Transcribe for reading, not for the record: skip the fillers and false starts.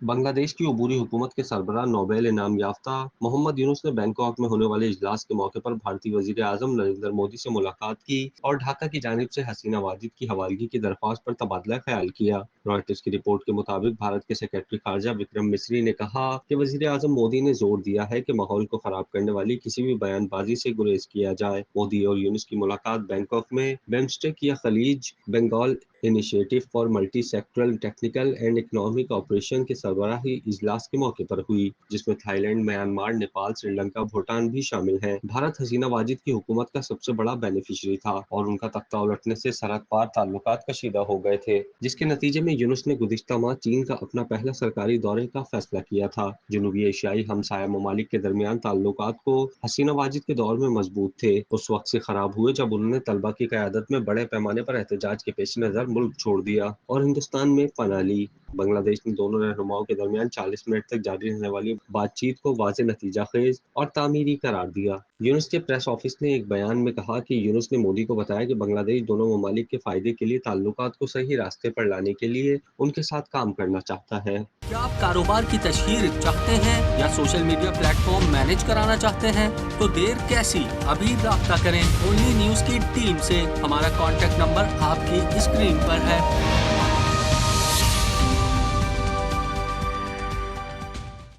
بنگلہ دیش کی عبوری حکومت کے سربراہ نوبیل انعام یافتہ محمد یونس نے بینکاک میں ہونے والے اجلاس کے موقع پر بھارتی وزیر اعظم نریندر مودی سے ملاقات کی اور ڈھاکہ کی جانب سے حسینہ واجد کی حوالگی کی درخواست پر تبادلہ خیال کیا۔ رائٹرز کی رپورٹ کے مطابق بھارت کے سیکرٹری خارجہ وکرم مسری نے کہا کہ وزیر اعظم مودی نے زور دیا ہے کہ ماحول کو خراب کرنے والی کسی بھی بیان بازی سے گریز کیا جائے۔ مودی اور یونس کی ملاقات بینکاک میں بیمسٹیک یا خلیج Bengal initiative for multi sectoral technical and economic cooperation کے سربراہی اجلاس کے موقع پر ہوئی، جس میں Thai land, Myanmar, Nepal, Sri Lanka, Bhutan بھی شامل ہیں۔ بھارت حسینہ واجد کی حکومت کا سب سے بڑا بینیفیشری تھا اور ان کا تختہ الٹنے سے سرحد پار تعلقات کشیدہ ہو گئے تھے، جس کے نتیجے میں یونس نے گزشتہ ماہ چین کا اپنا پہلا سرکاری دورے کا فیصلہ کیا تھا۔ جنوبی ایشیائی ہمسایہ ممالک کے درمیان تعلقات کو حسینہ واجد کے دور میں مضبوط تھے، اس وقت سے خراب ہوئے جب انہوں نے طلبہ کی قیادت میں بڑے پیمانے پر احتجاج کے پیش نظر ملک چھوڑ دیا اور ہندوستان میں پناہ لی۔ بنگلہ دیش نے دونوں رہنماؤں کے درمیان 40 منٹ تک جاری رہنے والی بات چیت کو واضح نتیجہ خیز اور تعمیری قرار دیا۔ یونس کے پریس آفس نے ایک بیان میں کہا کہ یونس نے مودی کو بتایا کہ بنگلہ دیش دونوں ممالک کے فائدے کے لیے تعلقات کو صحیح راستے پر لانے کے لیے ان کے ساتھ کام کرنا چاہتا ہے۔ کیا آپ کاروبار کی تشہیر چاہتے ہیں یا social media plate form manage کرانا چاہتے ہیں؟ تو دیر کیسی، ابھی رابطہ کریں اونلی نیوز کی ٹیم سے۔ ہمارا کانٹیکٹ نمبر آپ کی اسکرین پر ہے۔